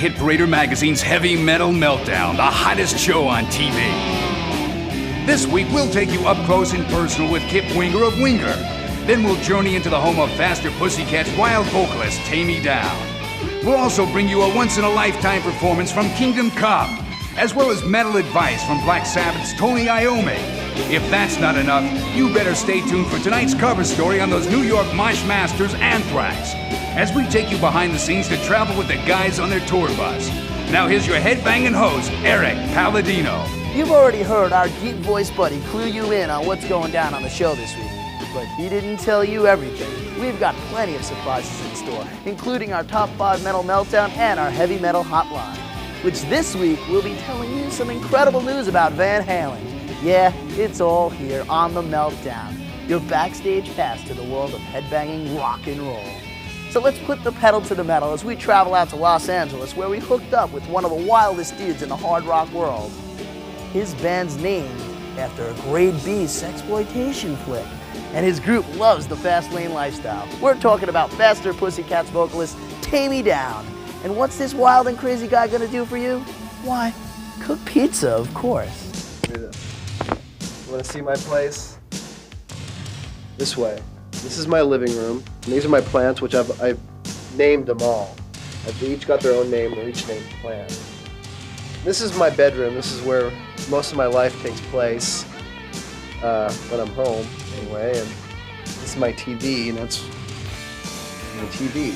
Hit Parader Magazine's Heavy Metal Meltdown, the hottest show on TV. This week, we'll take you up close and personal with Kip Winger of Winger. Then we'll journey into the home of Faster Pussycat's wild vocalist, Tammy Down. We'll also bring you a once-in-a-lifetime performance from Kingdom Come, as well as metal advice from Black Sabbath's Tony Iommi. If that's not enough, you better stay tuned for tonight's cover story on those New York Mosh Masters, Anthrax, as we take you behind the scenes to travel with the guys on their tour bus. Now here's your headbanging host, Eric Palladino. You've already heard our deep voice buddy clue you in on what's going down on the show this week. But he didn't tell you everything. We've got plenty of surprises in store, including our Top 5 Metal Meltdown and our Heavy Metal Hotline, which this week we'll be telling you some incredible news about Van Halen. Yeah, it's all here on the Meltdown, your backstage pass to the world of headbanging rock and roll. So let's put the pedal to the metal as we travel out to Los Angeles, where we hooked up with one of the wildest dudes in the hard rock world. His band's named after a grade B sexploitation flick, and his group loves the fast lane lifestyle. We're talking about Faster Pussycat's vocalist, Tammy Down. And what's this wild and crazy guy gonna do for you? Why, cook pizza, of course. You wanna see my place? This way. This is my living room. And these are my plants, which I've named them all. They each got their own name, they're each named plant. This is my bedroom. This is where most of my life takes place when I'm home, anyway. And this is my TV, and that's my TV.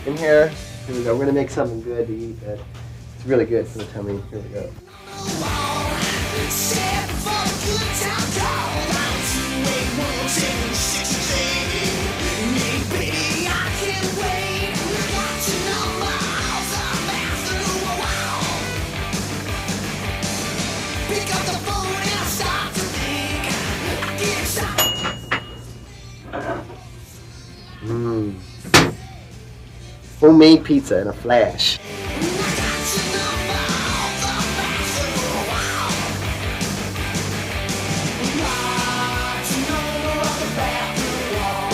In here we go. We're gonna make something good to eat. It's really good for the tummy. Here we go. Homemade pizza in a flash.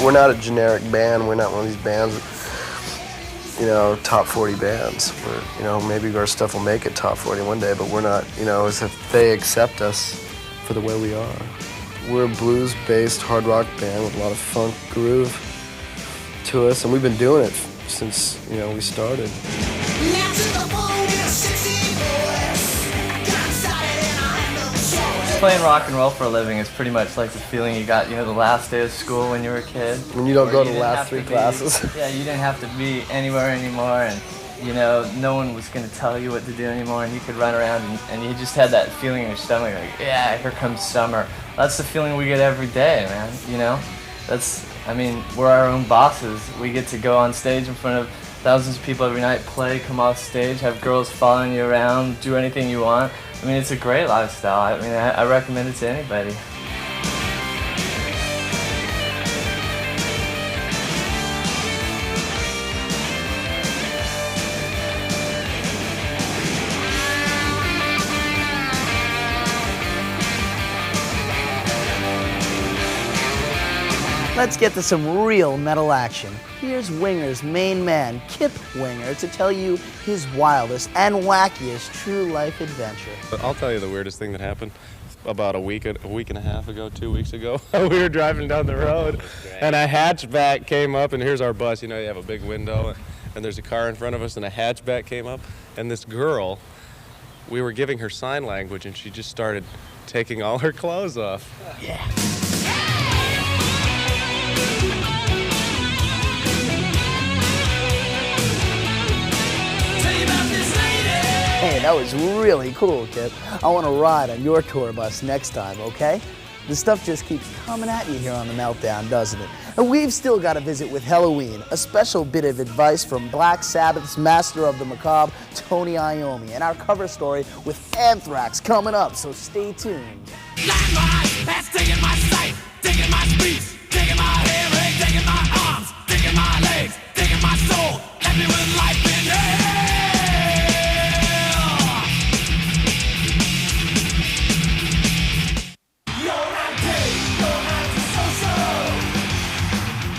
We're not a generic band. We're not one of these bands, top 40 bands. We're, maybe our stuff will make it top 40 one day, but we're not, as if they accept us for the way we are. We're a blues-based hard rock band with a lot of funk groove to us, and we've been doing it since, we started. Playing rock and roll for a living is pretty much like the feeling you got, the last day of school when you were a kid. When you don't go to the last 3 classes. Yeah, you didn't have to be anywhere anymore, and no one was going to tell you what to do anymore, and you could run around, and you just had that feeling in your stomach, like, yeah, here comes summer. That's the feeling we get every day, man, we're our own bosses. We get to go on stage in front of thousands of people every night, play, come off stage, have girls following you around, do anything you want. It's a great lifestyle. I recommend it to anybody. Let's get to some real metal action. Here's Winger's main man, Kip Winger, to tell you his wildest and wackiest true life adventure. I'll tell you the weirdest thing that happened. About a week and a half ago, 2 weeks ago, we were driving down the road, and a hatchback came up, and here's our bus. You have a big window, and there's a car in front of us, and a hatchback came up, and this girl, we were giving her sign language, and she just started taking all her clothes off. Yeah. Hey, that was really cool, Kip. I want to ride on your tour bus next time, okay? The stuff just keeps coming at you here on the Meltdown, doesn't it? And we've still got to visit with Halloween, a special bit of advice from Black Sabbath's master of the macabre, Tony Iommi, and our cover story with Anthrax coming up, so stay tuned. Landmine, that's digging my sight, digging my speech, digging my hearing, digging my arms, digging my legs, digging my soul, let me with life in hell.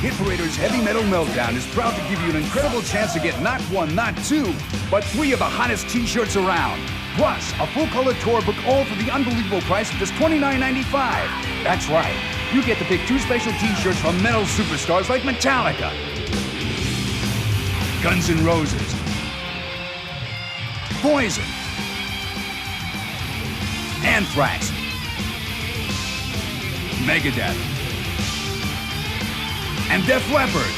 Hit Parader's Heavy Metal Meltdown is proud to give you an incredible chance to get not one, not two, but 3 of the hottest t-shirts around. Plus, a full-color tour book, all for the unbelievable price of just $29.95. That's right. You get to pick 2 special t-shirts from metal superstars like Metallica, Guns N' Roses, Poison, Anthrax, Megadeth, and Def Leppard.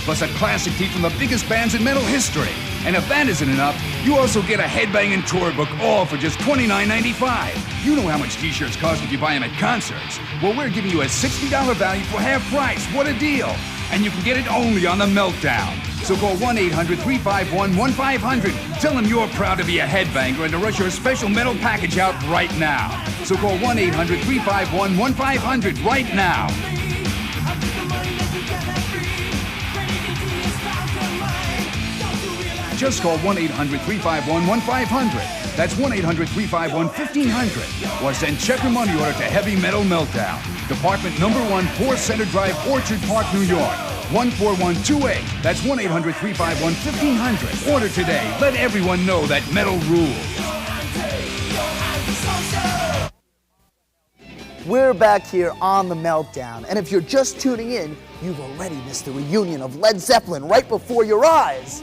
Plus a classic tee from the biggest bands in metal history. And if that isn't enough, you also get a headbanging tour book, all for just $29.95. You know how much t-shirts cost if you buy them at concerts. Well, we're giving you a $60 value for half price. What a deal! And you can get it only on the Meltdown. So call 1-800-351-1500. Tell them you're proud to be a headbanger and to rush your special metal package out right now. So call 1-800-351-1500 right now. Just call 1-800-351-1500. That's 1-800-351-1500. Or send check or money order to Heavy Metal Meltdown. Department number 1, 4 Center Drive, Orchard Park, New York. 14128. That's 1-800-351-1500. Order today. Let everyone know that metal rules. We're back here on the Meltdown, and if you're just tuning in, you've already missed the reunion of Led Zeppelin right before your eyes.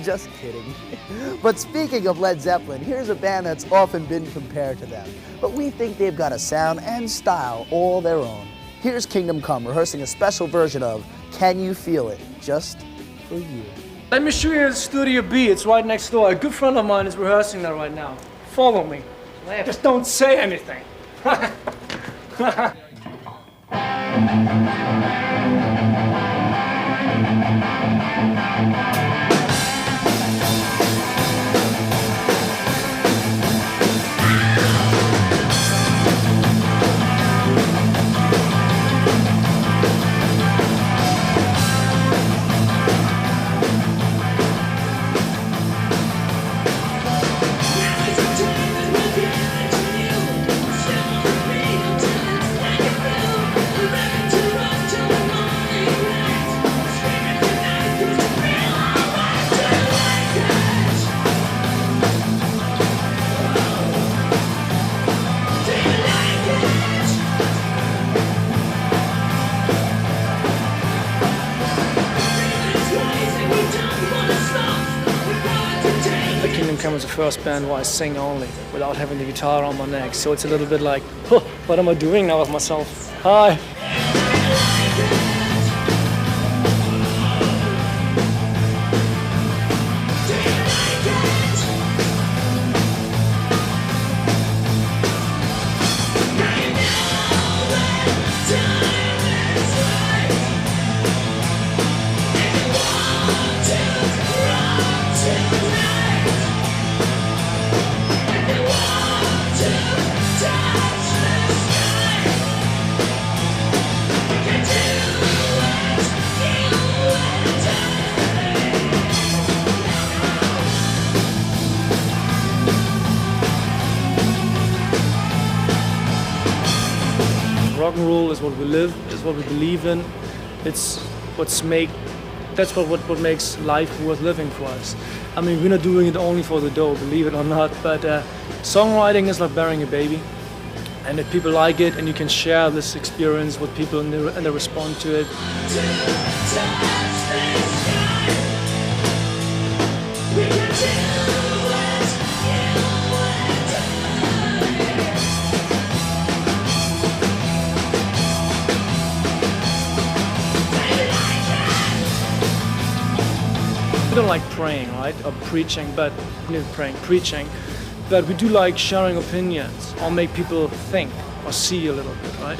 Just kidding. But speaking of Led Zeppelin, here's a band that's often been compared to them, but we think they've got a sound and style all their own. Here's Kingdom Come rehearsing a special version of Can You Feel It, just for you. Let me show you Studio B, it's right next door. A good friend of mine is rehearsing that right now. Follow me. Just don't say anything. Come was the first band where I sing only, without having the guitar on my neck. So it's a little bit like, huh, what am I doing now with myself? Hi. Rock and roll is what we live, is what we believe in. It's that's what makes life worth living for us. I mean, we're not doing it only for the dough, believe it or not, but songwriting is like burying a baby. And if people like it and you can share this experience with people and they respond to it. We don't like praying, right, or preaching, but preaching, but we do like sharing opinions or make people think or see a little bit, right?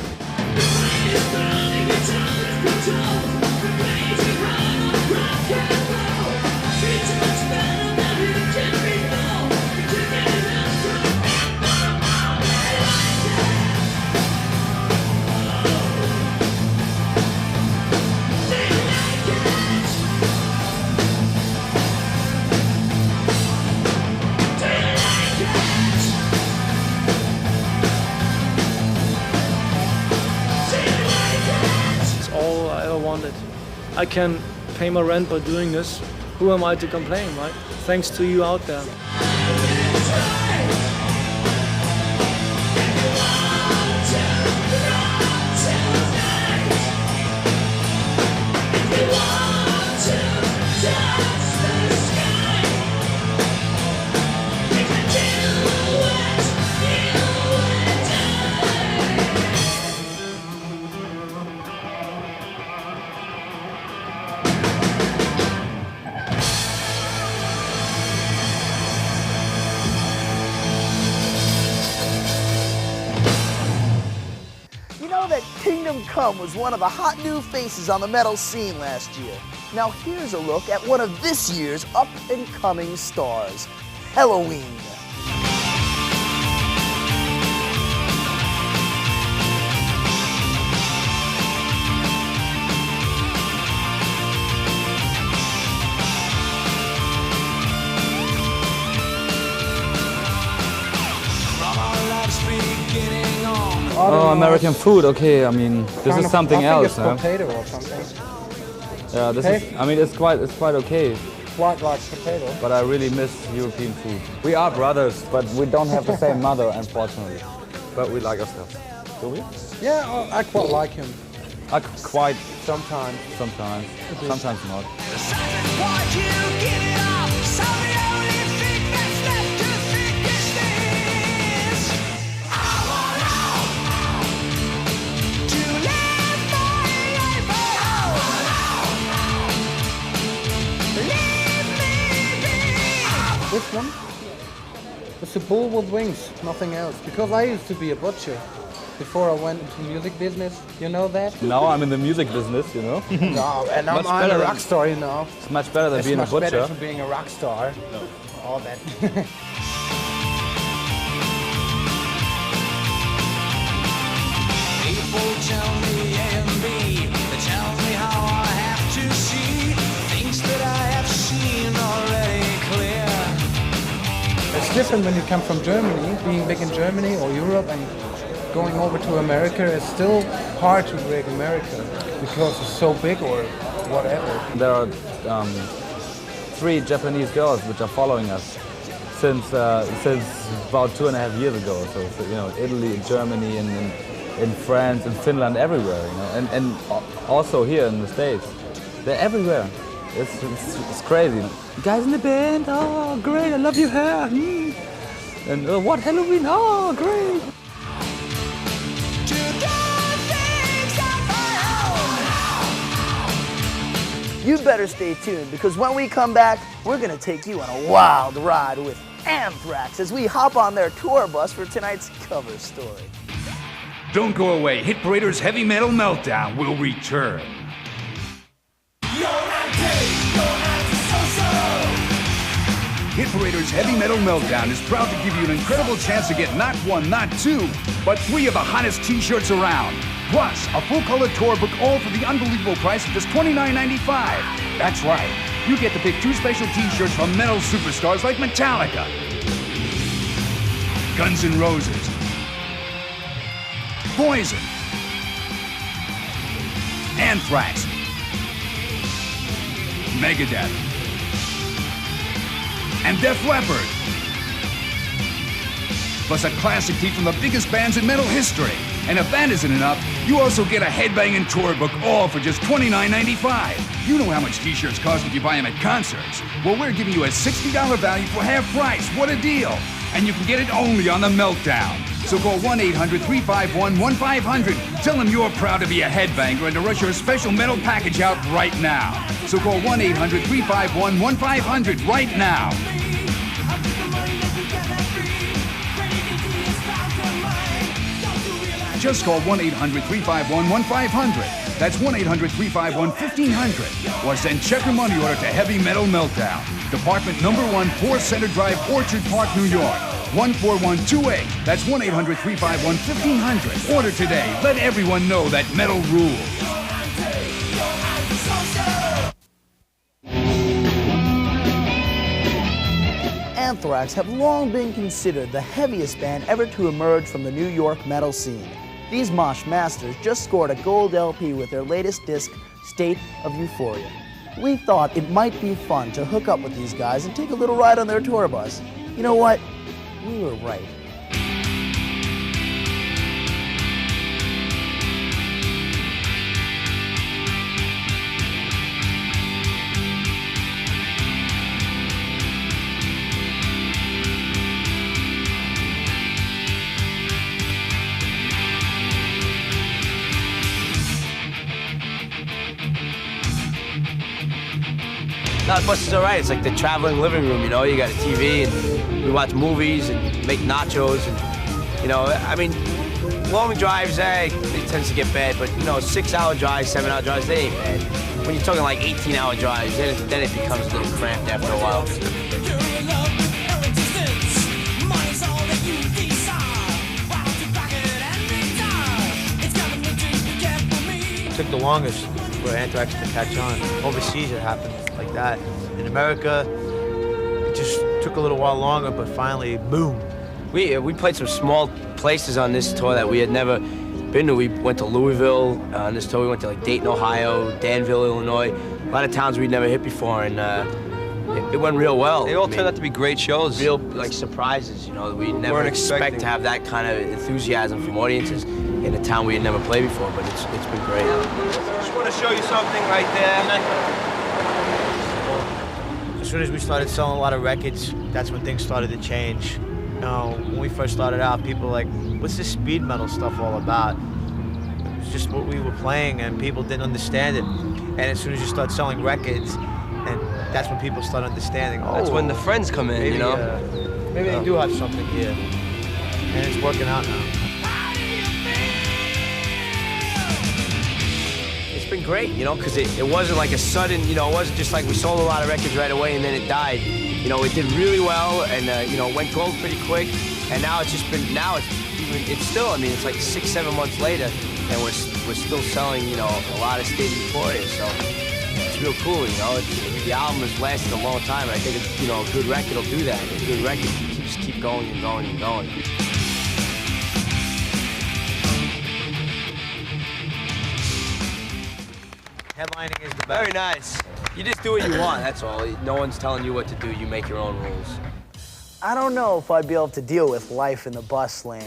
I can pay my rent by doing this. Who am I to complain, right? Thanks to you out there. That Kingdom Come was one of the hot new faces on the metal scene last year. Now here's a look at one of this year's up-and-coming stars, Halloween. Oh, American food. Okay, I mean, this is something else. I think it's potato or something. Yeah, this is. I mean, it's quite okay. Quite like potato. But I really miss European food. We are brothers, but we don't have the same mother, unfortunately. But we like ourselves. Do we? Yeah, I quite like him. Quite. Sometimes. Sometimes. Sometimes not. This one? It's a bull with wings, nothing else. Because I used to be a butcher before I went into music business. You know that? Now I'm in the music business, you know. No, and I'm a rock star, you know. It's much better than being a butcher. It's much better than being a rock star. No. All that. People tell me A and B. They tell me how I have to see things that I have seen already clear. It's different when you come from Germany, being big in Germany or Europe, and going over to America. It's still hard to break America because it's so big or whatever. There are 3 Japanese girls which are following us since about 2.5 years ago. So you know, Italy, Germany, and in France, and Finland, everywhere. You know, and also here in the States, they're everywhere. It's crazy. You guys in the band? Oh, great! I love your hair. And what Halloween? Oh, great! You better stay tuned, because when we come back, we're gonna take you on a wild ride with Anthrax as we hop on their tour bus for tonight's cover story. Don't go away. Hit Parader's Heavy Metal Meltdown will return. Hit Parader's Heavy Metal Meltdown is proud to give you an incredible chance to get not 1, not 2, but 3 of the hottest t-shirts around. Plus, a full-color tour book, all for the unbelievable price of just $29.95. That's right. You get to pick 2 special t-shirts from metal superstars like Metallica, Guns N' Roses, Poison, Anthrax, Megadeth, and Def Leppard. Plus a classic tee from the biggest bands in metal history. And if that isn't enough, you also get a headbanging tour book, all for just $29.95. You know how much t-shirts cost if you buy them at concerts. Well, we're giving you a $60 value for half price. What a deal! And you can get it only on the Meltdown. So call 1-800-351-1500. Tell them you're proud to be a headbanger and to rush your special metal package out right now. So call 1-800-351-1500 right now. Just call 1-800-351-1500. That's 1-800-351-1500. Or send check or money order to Heavy Metal Meltdown. Department number 1, 4 Center Drive, Orchard Park, New York. 14128. That's 1-800-351-1500. Order today. Let everyone know that metal rules. Anthrax have long been considered the heaviest band ever to emerge from the New York metal scene. These mosh masters just scored a gold LP with their latest disc, State of Euphoria. We thought it might be fun to hook up with these guys and take a little ride on their tour bus. You know what? We were right. No, the bus is all right. It's like the traveling living room, you know? You got a TV and we watch movies and make nachos and, you know, I mean, long drives, it tends to get bad, but, you know, 6-hour drives, 7-hour drives, they ain't bad. When you're talking like 18-hour drives, then it becomes a little cramped after a while. It took the longest for Anthrax to catch on. Overseas it happened like that. In America, it just took a little while longer, but finally, boom. We played some small places on this tour that we had never been to. We went to Louisville on this tour. We went to like Dayton, Ohio, Danville, Illinois. A lot of towns we'd never hit before, and it went real well. They all turned out to be great shows. Real like surprises, you know. We never expect to have that kind of enthusiasm from audiences in a town we had never played before, but it's been great. Just want to show you something right there. As soon as we started selling a lot of records, that's when things started to change. You know, when we first started out, people were like, what's this speed metal stuff all about? It was just what we were playing, and people didn't understand it. And as soon as you start selling records, and that's when people start understanding. That's when the friends come in, maybe, you know? Maybe they do have something here, and it's working out now. It's been great, you know, because it wasn't like a sudden, you know, it wasn't just like we sold a lot of records right away and then it died. You know, it did really well, and you know, it went gold pretty quick, and now it's just been, it's still, I mean, it's like 6-7 months later, and we're still selling, you know, a lot of State of Euphoria, so it's real cool, you know. The album has lasted a long time, and I think, you know, a good record will do that. A good record keep going and going and going. Headlining is the best. Very nice. You just do what you want, that's all. No one's telling you what to do. You make your own rules. I don't know if I'd be able to deal with life in the bus lane.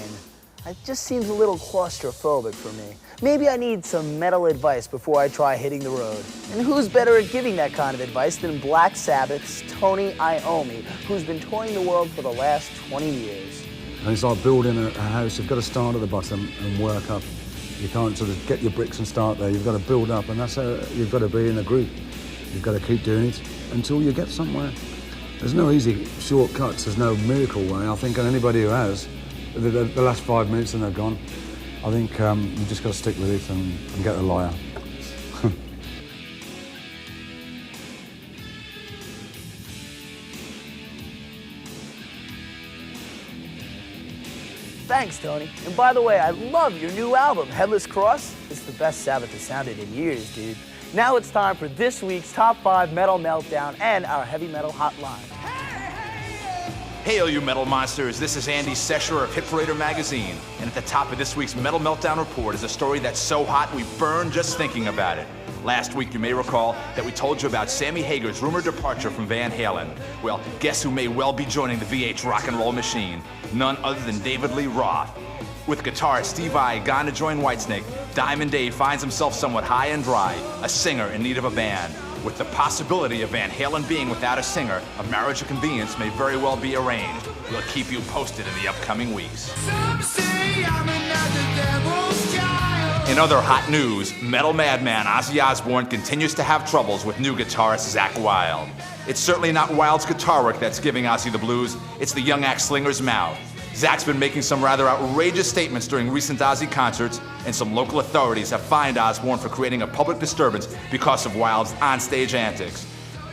It just seems a little claustrophobic for me. Maybe I need some metal advice before I try hitting the road. And who's better at giving that kind of advice than Black Sabbath's Tony Iommi, who's been touring the world for the last 20 years. And it's like building a house. You've got to start at the bottom and work up. You can't sort of get your bricks and start there. You've got to build up, and that's how you've got to be in a group. You've got to keep doing it until you get somewhere. There's no easy shortcuts. There's no miracle way. I think anybody who has, the last 5 minutes and they're gone. I think you've just got to stick with it and get a liar. Thanks, Tony. And by the way, I love your new album, Headless Cross. It's the best Sabbath has sounded in years, dude. Now it's time for this week's Top 5 Metal Meltdown and our Heavy Metal Hotline. Hey, all you metal monsters, this is Andy Sesher of Hit Parader magazine, and at the top of this week's Metal Meltdown report is a story that's so hot we burn just thinking about it. Last week, you may recall that we told you about Sammy Hagar's rumored departure from Van Halen. Well, guess who may well be joining the VH rock and roll machine? None other than David Lee Roth. With guitarist Steve Vai gone to join Whitesnake, Diamond Dave finds himself somewhat high and dry, a singer in need of a band. With the possibility of Van Halen being without a singer, a marriage of convenience may very well be arranged. We'll keep you posted in the upcoming weeks. In other hot news, metal madman Ozzy Osbourne continues to have troubles with new guitarist Zakk Wylde. It's certainly not Wylde's guitar work that's giving Ozzy the blues, it's the young axe slinger's mouth. Zack's been making some rather outrageous statements during recent Ozzy concerts, and some local authorities have fined Osbourne for creating a public disturbance because of Wylde's onstage antics.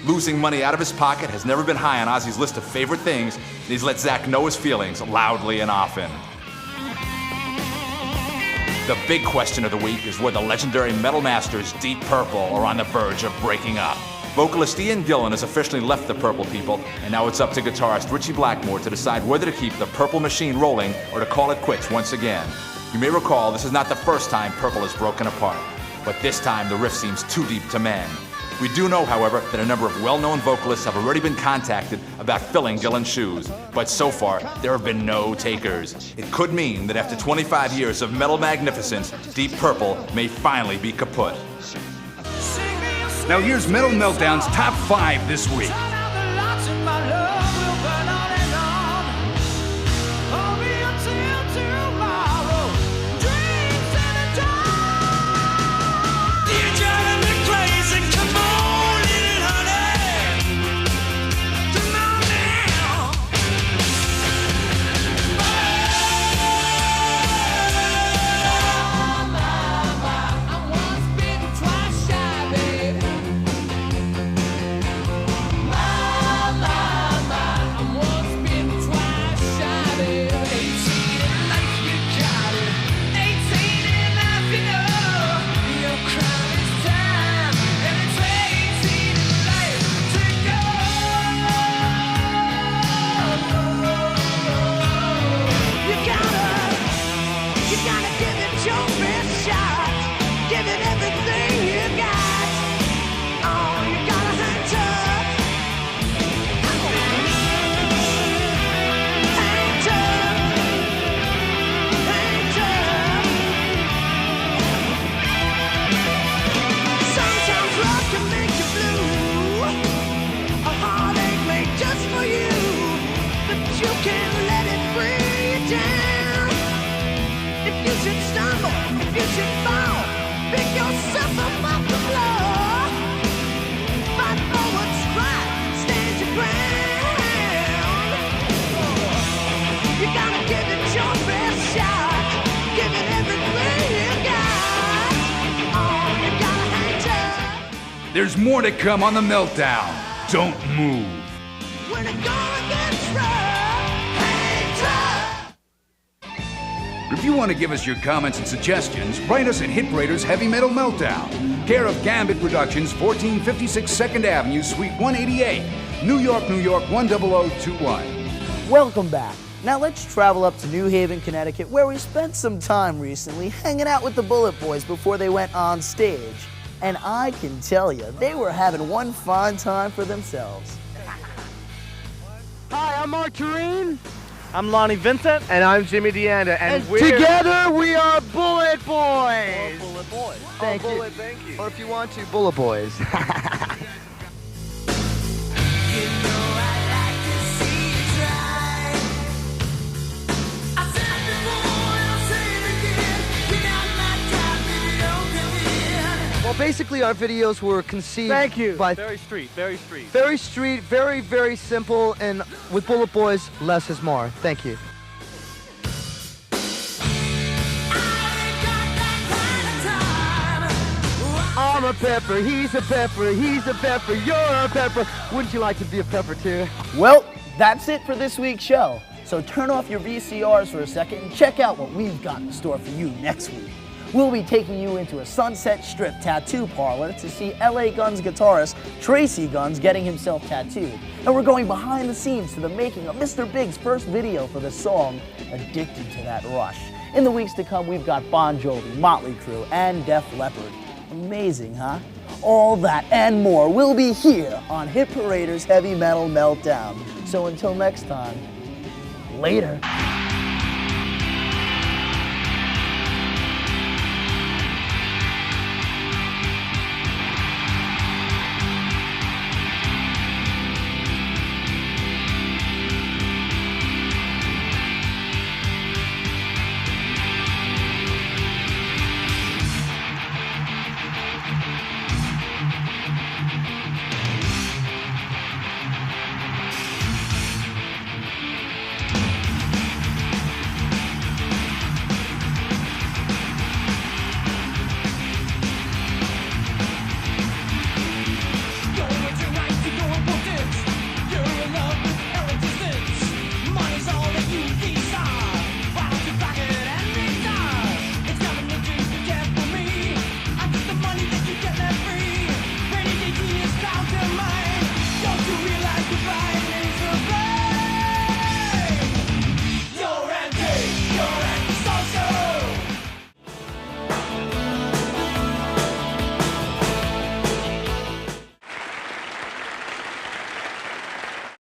Losing money out of his pocket has never been high on Ozzy's list of favorite things, and he's let Zakk know his feelings loudly and often. The big question of the week is where the legendary metal masters Deep Purple are on the verge of breaking up. Vocalist Ian Gillan has officially left the Purple people, and now it's up to guitarist Ritchie Blackmore to decide whether to keep the Purple machine rolling or to call it quits once again. You may recall this is not the first time Purple has broken apart. but this time the riff seems too deep to mend. We do know, however, that a number of well-known vocalists have already been contacted about filling Dylan's shoes, but so far there have been no takers. It could mean that after 25 years of metal magnificence, Deep Purple may finally be kaput. Now here's Metal Meltdown's top 5 this week. There's more to come on the Meltdown. Don't move. When it gets rough, hang tough. If you want to give us your comments and suggestions, write us at Hit Parader's Heavy Metal Meltdown, care of Gambit Productions, 1456 2nd Avenue, Suite 188, New York, New York 10021. Welcome back. Now let's travel up to New Haven, Connecticut, where we spent some time recently hanging out with the Bullet Boys before they went on stage. And I can tell you, they were having one fine time for themselves. Hi, I'm Mark Tureen. I'm Lonnie Vincent. And I'm Jimmy Deanda. And together we are Bullet Boys. Bullet Boys. Thank you. Thank you. Or if you want to, Bullet Boys. Well, basically our videos were conceived by... Very street, very street. Very street, very, very simple, and with Bullet Boys, less is more. Thank you. I'm a pepper, he's a pepper, he's a pepper, you're a pepper. Wouldn't you like to be a pepper too? Well, that's it for this week's show. So turn off your VCRs for a second and check out what we've got in store for you next week. We'll be taking you into a Sunset Strip tattoo parlor to see LA Guns guitarist Tracy Guns getting himself tattooed. And we're going behind the scenes to the making of Mr. Big's first video for the song Addicted to That Rush. In the weeks to come, we've got Bon Jovi, Motley Crue, and Def Leppard. Amazing, huh? All that and more will be here on Hit Parader's Heavy Metal Meltdown. So until next time, later.